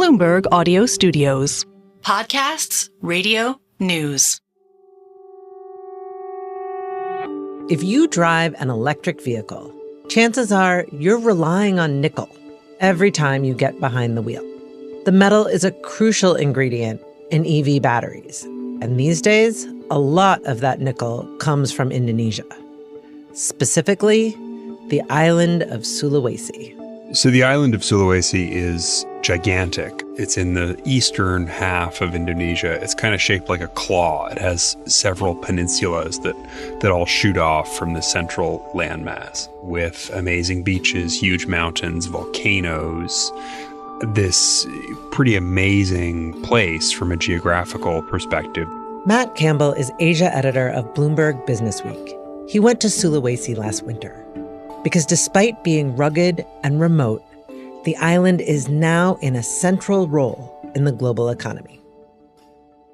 Bloomberg Audio Studios. Podcasts, radio, news. If you drive an electric vehicle, chances are you're relying on nickel every time you get behind the wheel. The metal is a crucial ingredient in EV batteries, and these days, a lot of that nickel comes from Indonesia, specifically the island of Sulawesi. So the island of Sulawesi is gigantic. It's in the eastern half of Indonesia. It's kind of shaped like a claw. It has several peninsulas that all shoot off from the central landmass with amazing beaches, huge mountains, volcanoes. This pretty amazing place from a geographical perspective. Matt Campbell is Asia editor of Bloomberg Businessweek. He went to Sulawesi last winter because despite being rugged and remote, the island is now in a central role in the global economy.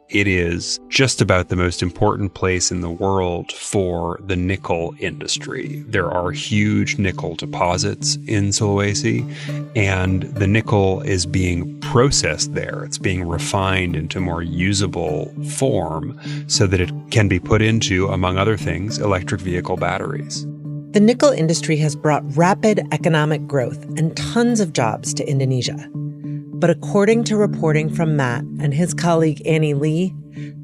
It is just about the most important place in the world for the nickel industry. There are huge nickel deposits in Sulawesi, and the nickel is being processed there. It's being refined into more usable form so that it can be put into, among other things, electric vehicle batteries. The nickel industry has brought rapid economic growth and tons of jobs to Indonesia. But according to reporting from Matt and his colleague Annie Lee,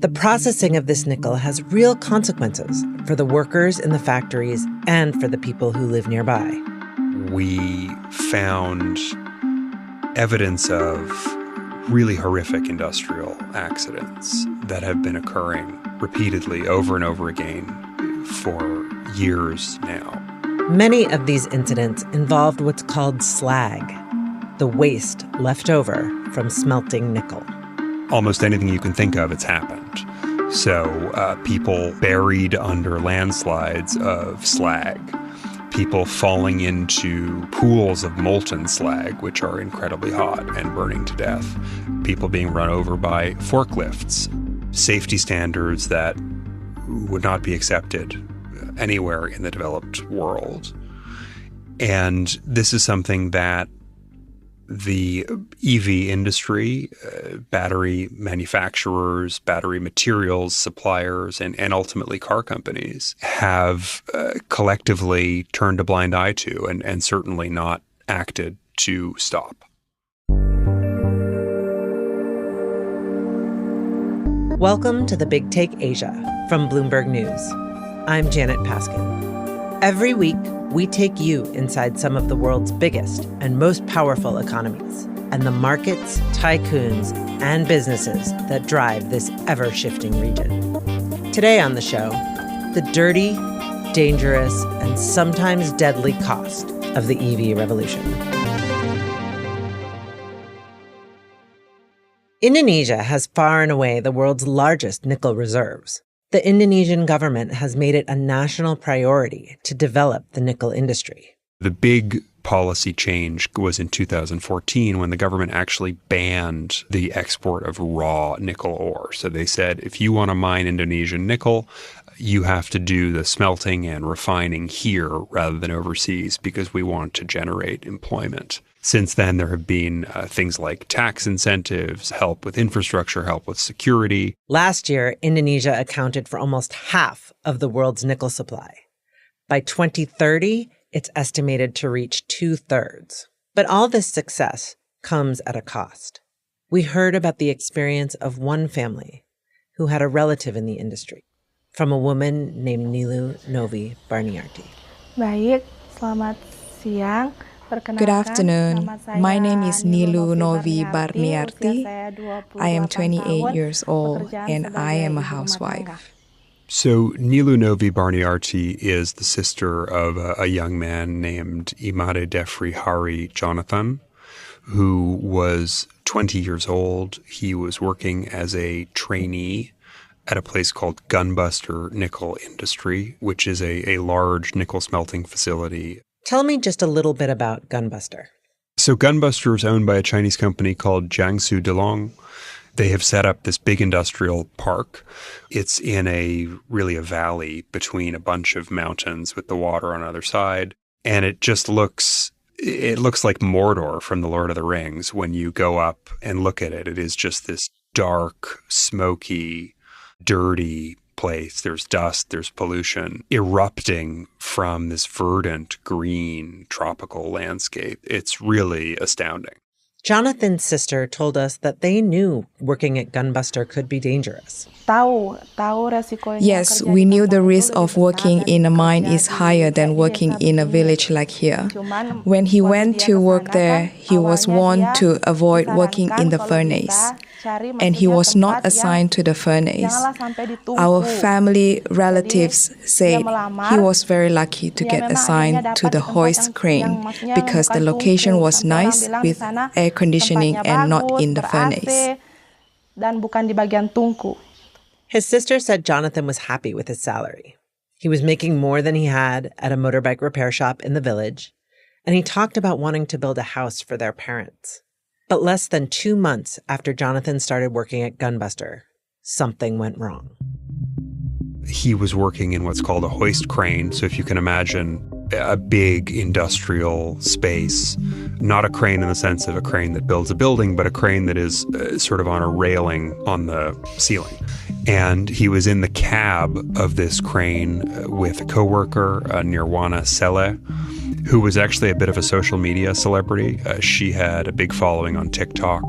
the processing of this nickel has real consequences for the workers in the factories and for the people who live nearby. We found evidence of really horrific industrial accidents that have been occurring repeatedly over and over again for years now. Many of these incidents involved what's called slag, the waste left over from smelting nickel. Almost anything you can think of, it's happened. So people buried under landslides of slag, people falling into pools of molten slag, which are incredibly hot and burning to death, people being run over by forklifts, safety standards that would not be accepted anywhere in the developed world. And this is something that the EV industry, battery manufacturers, battery materials suppliers, and ultimately car companies have collectively turned a blind eye to and certainly not acted to stop. Welcome to the Big Take Asia from Bloomberg News. I'm Janet Paskin. Every week, we take you inside some of the world's biggest and most powerful economies and the markets, tycoons, and businesses that drive this ever-shifting region. Today on the show, the dirty, dangerous, and sometimes deadly cost of the EV revolution. Indonesia has far and away the world's largest nickel reserves. The Indonesian government has made it a national priority to develop the nickel industry. The big policy change was in 2014 when the government actually banned the export of raw nickel ore. So they said, if you want to mine Indonesian nickel, you have to do the smelting and refining here rather than overseas because we want to generate employment. Since then, there have been things like tax incentives, help with infrastructure, help with security. Last year, Indonesia accounted for almost half of the world's nickel supply. By 2030, it's estimated to reach 2/3. But all this success comes at a cost. We heard about the experience of one family who had a relative in the industry, from a woman named Nilu Novi Barniarti. Baik, selamat siang. Good afternoon. My name is Nilu Novi Barniarti. I am 28 years old and I am a housewife. So Nilu Novi Barniarti is the sister of a young man named Imade Defri Hari Jonathan, who was 20 years old. He was working as a trainee at a place called Gunbuster Nickel Industry, which is a large nickel smelting facility. Tell me just a little bit about Gunbuster. So Gunbuster is owned by a Chinese company called Jiangsu Delong. They have set up this big industrial park. It's in a valley between a bunch of mountains with the water on either side. And it just looks It looks like Mordor from The Lord of the Rings. When you go up and look at it, it is just this dark, smoky, dirty place. There's dust, there's pollution erupting from this verdant, green, tropical landscape. It's really astounding. Jonathan's sister told us that they knew working at Gunbuster could be dangerous. Yes, we knew the risk of working in a mine is higher than working in a village like here. When he went to work there, he was warned to avoid working in the furnace, and he was not assigned to the furnace. Our family relatives said he was very lucky to get assigned to the hoist crane because the location was nice with air conditioning and not in the furnace. His sister said Jonathan was happy with his salary. He was making more than he had at a motorbike repair shop in the village, and he talked about wanting to build a house for their parents. But less than 2 months after Jonathan started working at Gunbuster, something went wrong. He was working in what's called a hoist crane. So if you can imagine a big industrial space, not a crane in the sense of a crane that builds a building, but a crane that is sort of on a railing on the ceiling. And he was in the cab of this crane with a coworker, Nirwana Sele, who was actually a bit of a social media celebrity. She had a big following on TikTok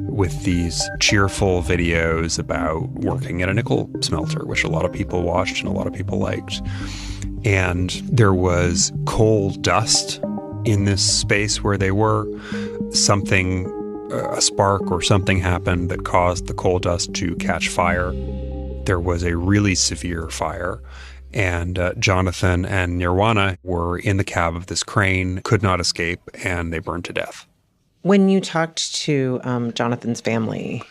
with these cheerful videos about working at a nickel smelter, which a lot of people watched and a lot of people liked. And there was coal dust in this space where they were. A spark or something happened that caused the coal dust to catch fire. There was a really severe fire. And Jonathan and Nirwana were in the cab of this crane, could not escape, and they burned to death. When you talked to Jonathan's family,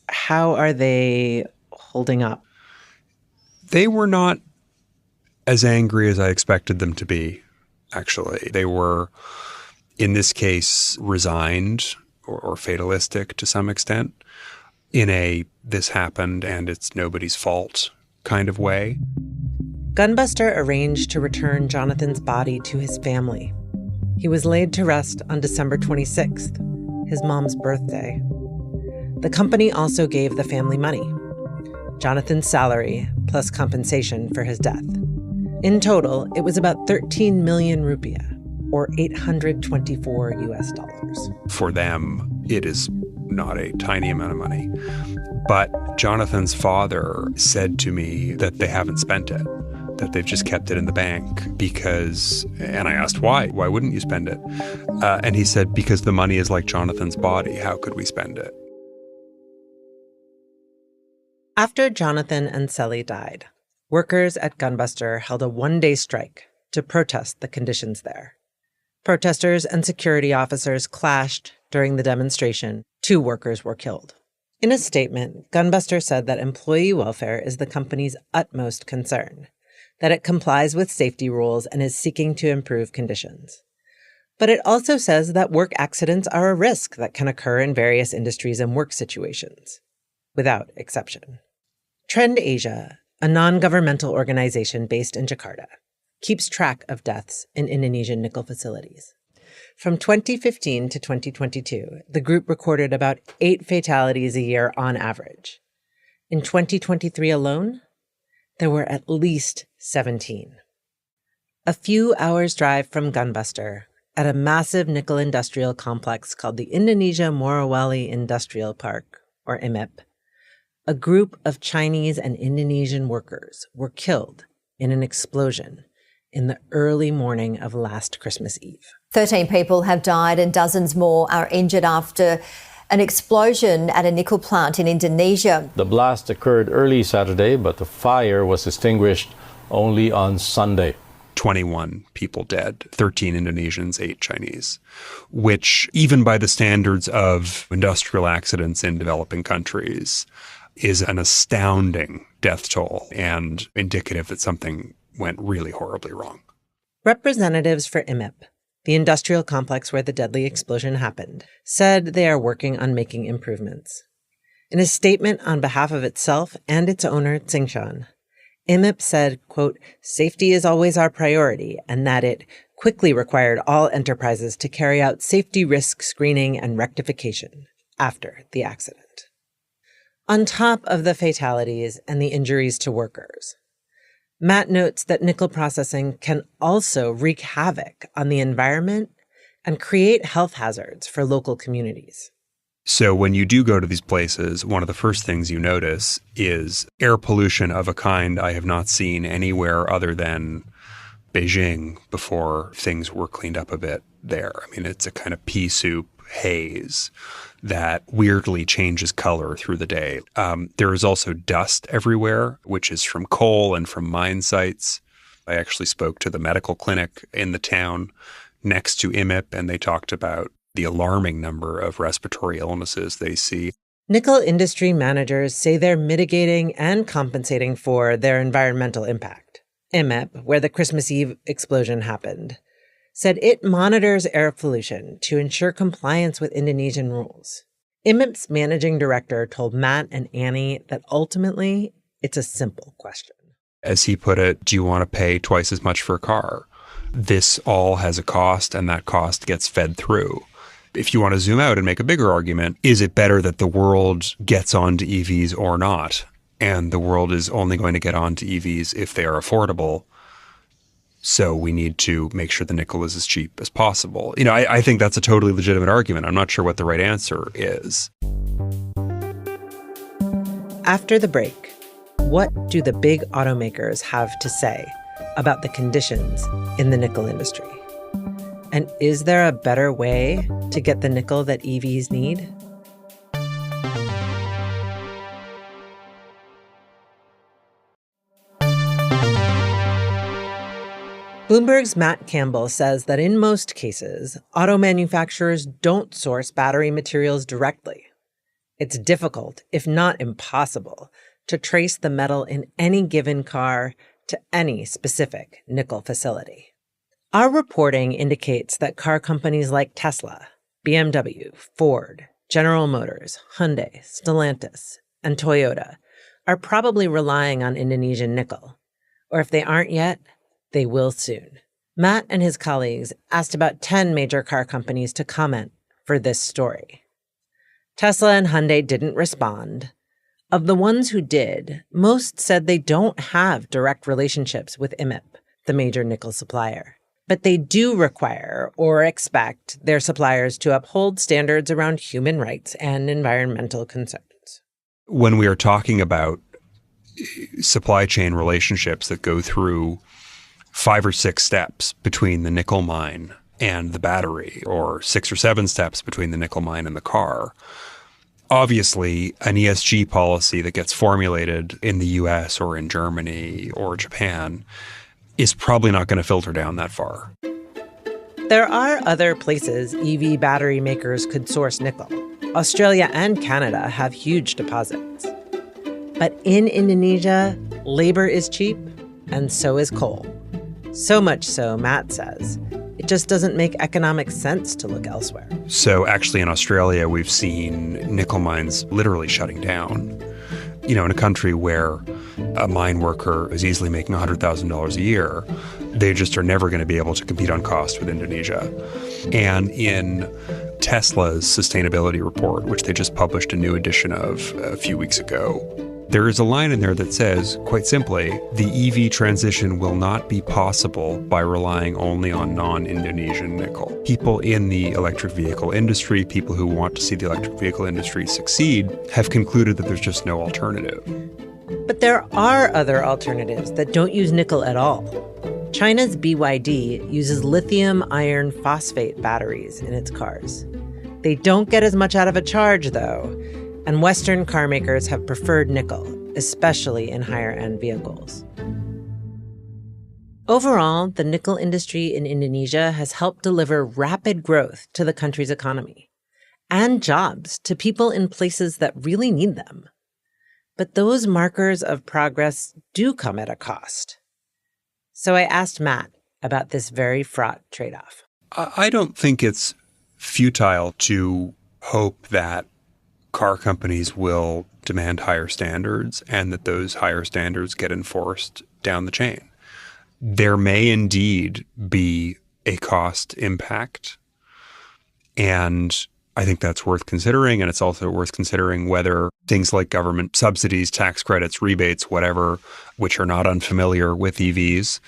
how are they holding up? They were not as angry as I expected them to be, actually. They were, in this case, resigned or fatalistic to some extent in a this happened and it's nobody's fault kind of way. Gunbuster arranged to return Jonathan's body to his family. He was laid to rest on December 26th, his mom's birthday. The company also gave the family money, Jonathan's salary plus compensation for his death. In total, it was about 13 million rupiah, or $824 US. For them, it is not a tiny amount of money. But Jonathan's father said to me that they haven't spent it, that they've just kept it in the bank because, and I asked why wouldn't you spend it? And he said, because the money is like Jonathan's body, how could we spend it? After Jonathan and Sally died, workers at Gunbuster held a one-day strike to protest the conditions there. Protesters and security officers clashed during the demonstration. 2 workers were killed. In a statement, Gunbuster said that employee welfare is the company's utmost concern, that it complies with safety rules and is seeking to improve conditions. But it also says that work accidents are a risk that can occur in various industries and work situations, without exception. Trend Asia, a non-governmental organization based in Jakarta, keeps track of deaths in Indonesian nickel facilities. From 2015 to 2022, the group recorded about 8 fatalities a year on average. In 2023 alone, there were at least 17. A few hours' drive from Gunbuster, at a massive nickel industrial complex called the Indonesia Morowali Industrial Park, or IMIP, a group of Chinese and Indonesian workers were killed in an explosion in the early morning of last Christmas Eve. 13 people have died and dozens more are injured after an explosion at a nickel plant in Indonesia. The blast occurred early Saturday, but the fire was extinguished only on Sunday. 21 people dead, 13 Indonesians, 8 Chinese, which even by the standards of industrial accidents in developing countries is an astounding death toll and indicative that something went really horribly wrong. Representatives for IMIP, the industrial complex where the deadly explosion happened, said they are working on making improvements. In a statement on behalf of itself and its owner, Tsingshan, IMIP said, quote, "Safety is always our priority," and that it, quickly required all enterprises to carry out safety risk screening and rectification after the accident. On top of the fatalities and the injuries to workers, Matt notes that nickel processing can also wreak havoc on the environment and create health hazards for local communities. So when you do go to these places, one of the first things you notice is air pollution of a kind I have not seen anywhere other than Beijing before things were cleaned up a bit there. I mean, it's a kind of pea soup haze that weirdly changes color through the day. There is also dust everywhere, which is from coal and from mine sites. I actually spoke to the medical clinic in the town next to IMIP, and they talked about the alarming number of respiratory illnesses they see. Nickel industry managers say they're mitigating and compensating for their environmental impact. IMIP, where the Christmas Eve explosion happened, said it monitors air pollution to ensure compliance with Indonesian rules. IMIP's managing director told Matt and Annie that ultimately it's a simple question. As he put it, do you want to pay twice as much for a car? This all has a cost, and that cost gets fed through. If you want to zoom out and make a bigger argument, is it better that the world gets onto EVs or not? And the world is only going to get onto EVs if they are affordable. So we need to make sure the nickel is as cheap as possible. You know, I think that's a totally legitimate argument. I'm not sure what the right answer is. After the break, what do the big automakers have to say about the conditions in the nickel industry? And is there a better way to get the nickel that EVs need? Bloomberg's Matt Campbell says that in most cases, auto manufacturers don't source battery materials directly. It's difficult, if not impossible, to trace the metal in any given car to any specific nickel facility. Our reporting indicates that car companies like Tesla, BMW, Ford, General Motors, Hyundai, Stellantis, and Toyota are probably relying on Indonesian nickel. Or if they aren't yet, they will soon. Matt and his colleagues asked about 10 major car companies to comment for this story. Tesla and Hyundai didn't respond. Of the ones who did, most said they don't have direct relationships with IMIP, the major nickel supplier. But they do require or expect their suppliers to uphold standards around human rights and environmental concerns. When we are talking about supply chain relationships that go through 5 or 6 steps between the nickel mine and the battery, or 6 or 7 steps between the nickel mine and the car, obviously an ESG policy that gets formulated in the US or in Germany or Japan is probably not going to filter down that far. There are other places EV battery makers could source nickel. Australia and Canada have huge deposits. But in Indonesia, labor is cheap, and so is coal. So much so, Matt says, it just doesn't make economic sense to look elsewhere. So actually in Australia, we've seen nickel mines literally shutting down. You know, in a country where a mine worker is easily making $100,000 a year, they just are never going to be able to compete on cost with Indonesia. And in Tesla's sustainability report, which they just published a new edition of a few weeks ago, there is a line in there that says, quite simply, the EV transition will not be possible by relying only on non-Indonesian nickel. People in the electric vehicle industry, people who want to see the electric vehicle industry succeed, have concluded that there's just no alternative. But there are other alternatives that don't use nickel at all. China's BYD uses lithium iron phosphate batteries in its cars. They don't get as much out of a charge, though, and Western car makers have preferred nickel, especially in higher-end vehicles. Overall, the nickel industry in Indonesia has helped deliver rapid growth to the country's economy and jobs to people in places that really need them. But those markers of progress do come at a cost. So I asked Matt about this very fraught trade-off. I don't think it's futile to hope that car companies will demand higher standards and that those higher standards get enforced down the chain. There may indeed be a cost impact. And I think that's worth considering. And it's also worth considering whether things like government subsidies, tax credits, rebates, whatever, which are not unfamiliar with EVs,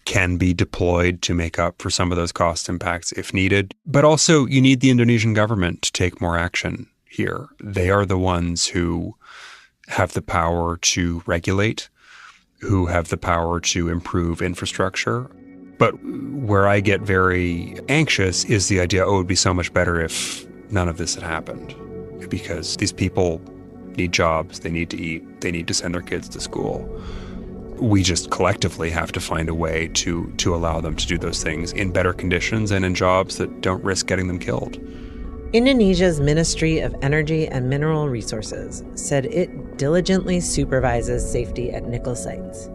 can be deployed to make up for some of those cost impacts if needed. But also, you need the Indonesian government to take more action here. They are the ones who have the power to regulate, who have the power to improve infrastructure. But where I get very anxious is the idea, it would be so much better if none of this had happened. Because these people need jobs, they need to eat, they need to send their kids to school. We just collectively have to find a way to allow them to do those things in better conditions and in jobs that don't risk getting them killed. Indonesia's Ministry of Energy and Mineral Resources said it diligently supervises safety at nickel sites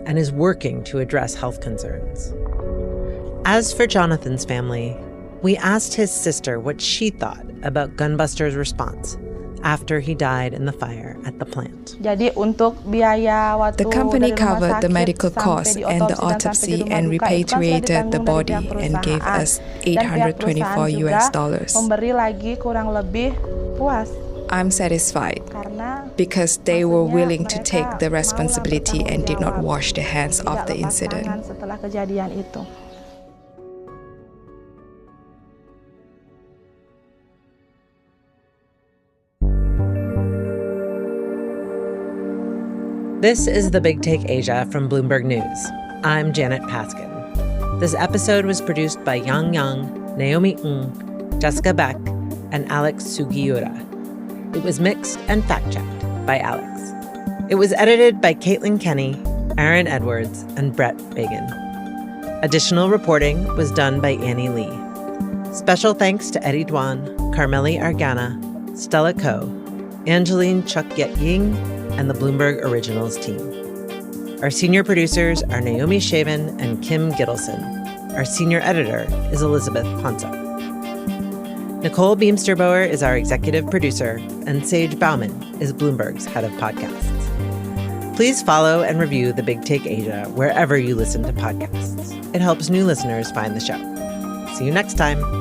and is working to address health concerns. As for Jonathan's family, we asked his sister what she thought about Gunbuster's response after he died in the fire at the plant. The company covered the medical costs and the autopsy and repatriated the body and gave us $824. I'm satisfied because they were willing to take the responsibility and did not wash their hands of the incident. This is The Big Take Asia from Bloomberg News. I'm Janet Paskin. This episode was produced by Yang Yang, Naomi Ng, Jessica Beck, and Alex Sugiura. It was mixed and fact-checked by Alex. It was edited by Caitlin Kenny, Aaron Edwards, and Brett Bagan. Additional reporting was done by Annie Lee. Special thanks to Eddie Duan, Carmeli Argana, Stella Ko, Angeline Chuck-Yet-Ying, and the Bloomberg Originals team. Our senior producers are Naomi Shaven and Kim Gittleson. Our senior editor is Elizabeth Ponce. Nicole Beamsterboer is our executive producer, and Sage Bauman is Bloomberg's head of podcasts. Please follow and review The Big Take Asia wherever you listen to podcasts. It helps new listeners find the show. See you next time.